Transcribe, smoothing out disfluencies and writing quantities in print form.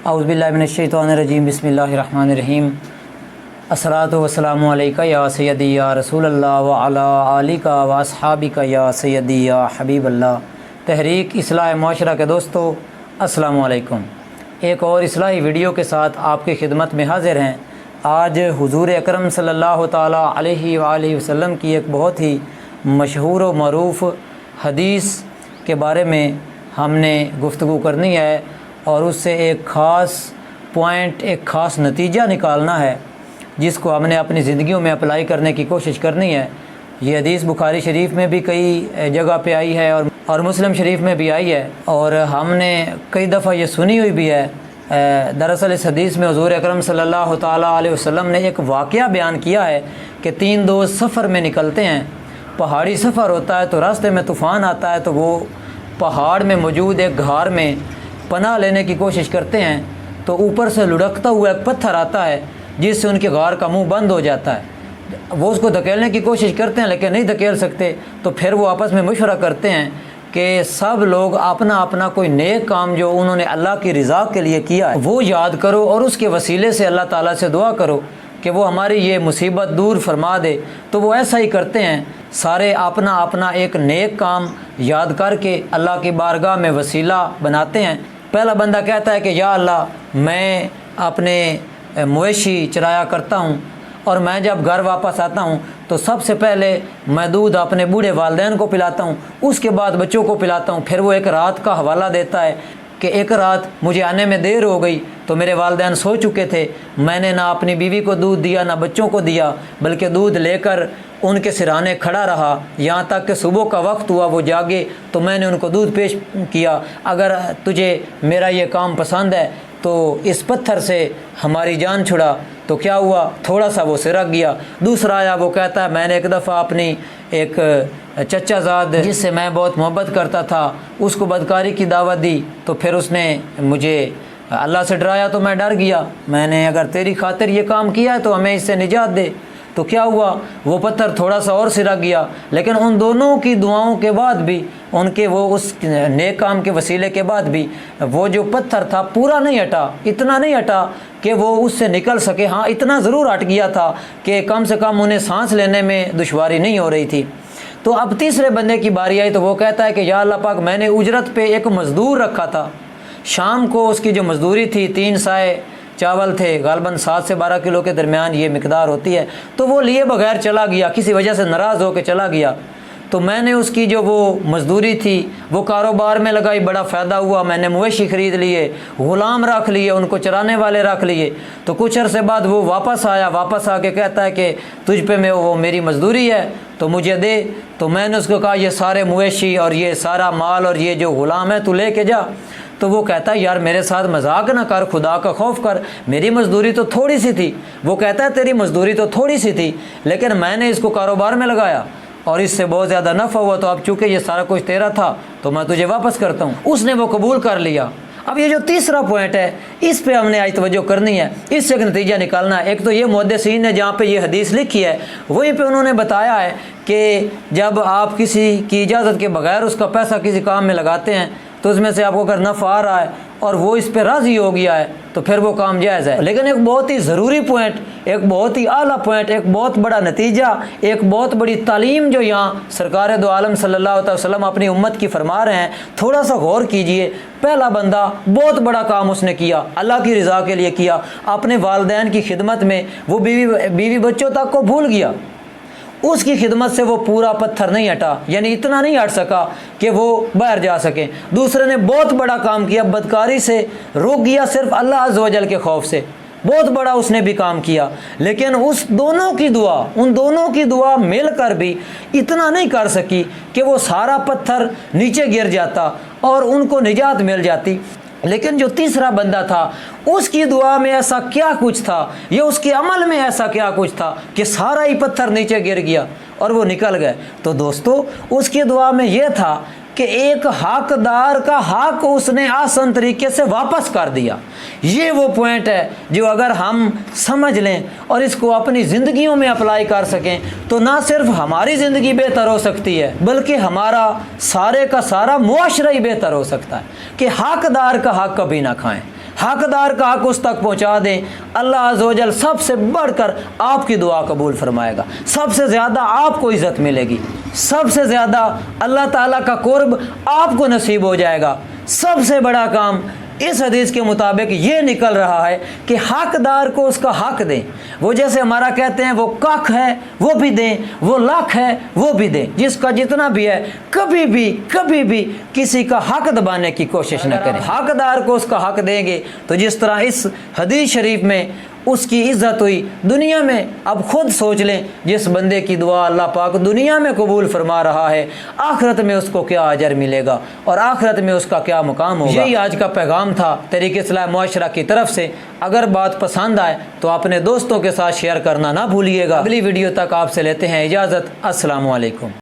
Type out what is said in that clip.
औज़ुबिल्लाहि मिनश्शैतानिर्रजीम बिस्मिल्लाहिर्रहमानिर्रहीम अस्सलातु वस्सलामु अलैका या सय्यदी या रसूलल्लाह व अला आलिका व अस्हाबिका या सय्यदी या हबीबल्लाह। तहरीक इस्लाह माशरा के दोस्तों, अस्सलामु अलैकुम। एक और इस्लाही वीडियो के साथ आपकी खिदमत में हाज़िर हैं। आज हुज़ूर अकरम सल्लल्लाहु ताला अलैहि वालैहि वसल्लम की एक बहुत ही मशहूर व मरूफ़ हदीस के बारे में हमने गुफ्तगू करनी है और उससे एक ख़ास पॉइंट, एक ख़ास नतीजा निकालना है जिसको हमने अपनी ज़िंदगियों में अप्लाई करने की कोशिश करनी है। ये हदीस बुखारी शरीफ में भी कई जगह पे आई है और मुस्लिम शरीफ में भी आई है और हमने कई दफ़ा ये सुनी हुई भी है। दरअसल इस हदीस में हुज़ूर अकरम सल्लल्लाहु ताला अलैहि वसल्लम ने एक वाक़या बयान किया है कि 3 दोस्त सफ़र में निकलते हैं। पहाड़ी सफ़र होता है तो रास्ते में तूफ़ान आता है तो वो पहाड़ में मौजूद एक घार में पनाह लेने की कोशिश करते हैं तो ऊपर से लुढ़कता हुआ एक पत्थर आता है जिससे उनके घार का मुंह बंद हो जाता है। वो उसको धकेलने की कोशिश करते हैं लेकिन नहीं धकेल सकते। तो फिर वो आपस में मशवरा करते हैं कि सब लोग अपना अपना कोई नेक काम जो उन्होंने अल्लाह की रज़ा के लिए किया है वो याद करो और उसके वसीले से अल्लाह ताला से दुआ करो कि वो हमारी ये मुसीबत दूर फरमा दे। तो वो ऐसा ही करते हैं, सारे अपना अपना एक नेक काम याद करके अल्लाह की बारगाह में वसीला बनाते हैं। पहला बंदा कहता है कि या अल्लाह, मैं अपने मवेशी चराया करता हूँ और मैं जब घर वापस आता हूँ तो सबसे पहले मैं दूध अपने बूढ़े वालिदैन को पिलाता हूँ, उसके बाद बच्चों को पिलाता हूँ। फिर वो एक रात का हवाला देता है कि एक रात मुझे आने में देर हो गई तो मेरे वालिदैन सो चुके थे, मैंने ना अपनी बीवी को दूध दिया ना बच्चों को दिया, बल्कि दूध लेकर उनके सिरहाने खड़ा रहा यहाँ तक कि सुबह का वक्त हुआ, वो जागे तो मैंने उनको दूध पेश किया। अगर तुझे मेरा ये काम पसंद है तो इस पत्थर से हमारी जान छुड़ा। तो क्या हुआ, थोड़ा सा वो सिरक गया। दूसरा आया, वो कहता है मैंने एक दफ़ा अपनी एक चचाजाद जिससे मैं बहुत मोहब्बत करता था उसको बदकारी की दावत दी तो फिर उसने मुझे अल्लाह से डराया तो मैं डर गया, मैंने अगर तेरी खातिर ये काम किया है तो हमें इससे निजात दे। तो क्या हुआ, वो पत्थर थोड़ा सा और सिरक गया। लेकिन उन दोनों की दुआओं के बाद भी, उनके वो उस नेक काम के वसीले के बाद भी वो जो पत्थर था पूरा नहीं हटा, इतना नहीं हटा कि वो उससे निकल सके। हाँ, इतना ज़रूर हट गया था कि कम से कम उन्हें सांस लेने में दुश्वारी नहीं हो रही थी। तो अब तीसरे बंदे की बारी आई तो वो कहता है कि या अल्लाह पाक, मैंने उजरत पे एक मज़दूर रखा था, शाम को उसकी जो मज़दूरी थी 3 साए चावल थे, गालबन 7 से 12 किलो के दरमियान ये मिकदार होती है, तो वो लिए बगैर चला गया, किसी वजह से नाराज़ होकर चला गया। तो मैंने उसकी जो वो मज़दूरी थी वो कारोबार में लगाई, बड़ा फ़ायदा हुआ, मैंने मवेशी ख़रीद लिए, ग़ुलाम रख लिए, उनको चराने वाले रख लिए। तो कुछ अरसे बाद वो वापस आया, वापस आके कहता है कि तुझ पे मैं वो मेरी मज़दूरी है तो मुझे दे। तो मैंने उसको कहा ये सारे मवेशी और ये सारा माल और ये जो ग़ुलाम है तू ले के जा। तो वो कहता है यार मेरे साथ मजाक ना कर, खुदा का खौफ कर, मेरी मज़दूरी तो थोड़ी सी थी। वो कहता है तेरी मज़दूरी तो थोड़ी सी थी लेकिन मैंने इसको कारोबार में लगाया और इससे बहुत ज़्यादा नफ़ा हुआ, तो अब चूँकि ये सारा कुछ तेरा था तो मैं तुझे वापस करता हूँ। उसने वो कबूल कर लिया। अब ये जो तीसरा पॉइंट है इस पे हमने आज तवज्जो करनी है, इससे एक नतीजा निकालना है। एक तो ये मुहद्दिसीन ने जहाँ पे ये हदीस लिखी है वहीं पे उन्होंने बताया है कि जब आप किसी की इजाज़त के बगैर उसका पैसा किसी काम में लगाते हैं तो उसमें से आपको अगर नफ़ा आ रहा है और वो इस पे राज़ी हो गया है तो फिर वो काम जायज़ है। लेकिन एक बहुत ही ज़रूरी पॉइंट, एक बहुत ही आला पॉइंट, एक बहुत बड़ा नतीजा, एक बहुत बड़ी तालीम जो यहाँ सरकार दो आलम सल्लल्लाहु अलैहि वसल्लम अपनी उम्मत की फरमा रहे हैं, थोड़ा सा गौर कीजिए। पहला बंदा बहुत बड़ा काम उसने किया, अल्लाह की रज़ा के लिए किया, अपने वालिदैन की खिदमत में वो बीवी बच्चों तक को भूल गया, उसकी खिदमत से वो पूरा पत्थर नहीं हटा, यानी इतना नहीं हट सका कि वो बाहर जा सके। दूसरे ने बहुत बड़ा काम किया, बदकारी से रुक गया सिर्फ अल्लाह अज़्ज़ व जल के खौफ से, बहुत बड़ा उसने भी काम किया। लेकिन उन दोनों की दुआ मिलकर भी इतना नहीं कर सकी कि वो सारा पत्थर नीचे गिर जाता और उनको निजात मिल जाती। लेकिन जो तीसरा बंदा था उसकी दुआ में ऐसा क्या कुछ था, ये उसके अमल में ऐसा क्या कुछ था कि सारा ही पत्थर नीचे गिर गया और वो निकल गए। तो दोस्तों उसकी दुआ में ये था कि एक हकदार का हक उसने आसान तरीके से वापस कर दिया। ये वो पॉइंट है जो अगर हम समझ लें और इसको अपनी ज़िंदगियों में अप्लाई कर सकें तो ना सिर्फ हमारी ज़िंदगी बेहतर हो सकती है बल्कि हमारा सारे का सारा मुआशरा ही बेहतर हो सकता है। कि हकदार का हक कभी ना खाएं, حقدار کا حق اس تک پہنچا دیں، اللہ عز و جل سب سے بڑھ کر آپ کی دعا قبول فرمائے گا، سب سے زیادہ آپ کو عزت ملے گی، سب سے زیادہ اللہ تعالیٰ کا قرب آپ کو نصیب ہو جائے گا۔ سب سے بڑا کام اس حدیث کے مطابق یہ نکل رہا ہے کہ حقدار کو اس کا حق دیں۔ وہ جیسے ہمارا کہتے ہیں وہ کاک ہے وہ بھی دیں، وہ لاکھ ہے وہ بھی دیں، جس کا جتنا بھی ہے کبھی بھی کسی کا حق دبانے کی کوشش نہ کریں۔ حقدار کو اس کا حق دیں گے تو جس طرح اس حدیث شریف میں اس کی عزت ہوئی دنیا میں، اب خود سوچ لیں جس بندے کی دعا اللہ پاک دنیا میں قبول فرما رہا ہے، آخرت میں اس کو کیا اجر ملے گا اور آخرت میں اس کا کیا مقام ہوگا۔ یہی آج کا پیغام تھا تحریک اصلاح معاشرہ کی طرف سے۔ اگر بات پسند آئے تو اپنے دوستوں کے ساتھ شیئر کرنا نہ بھولیے گا۔ اگلی ویڈیو تک آپ سے لیتے ہیں اجازت۔ السلام علیکم۔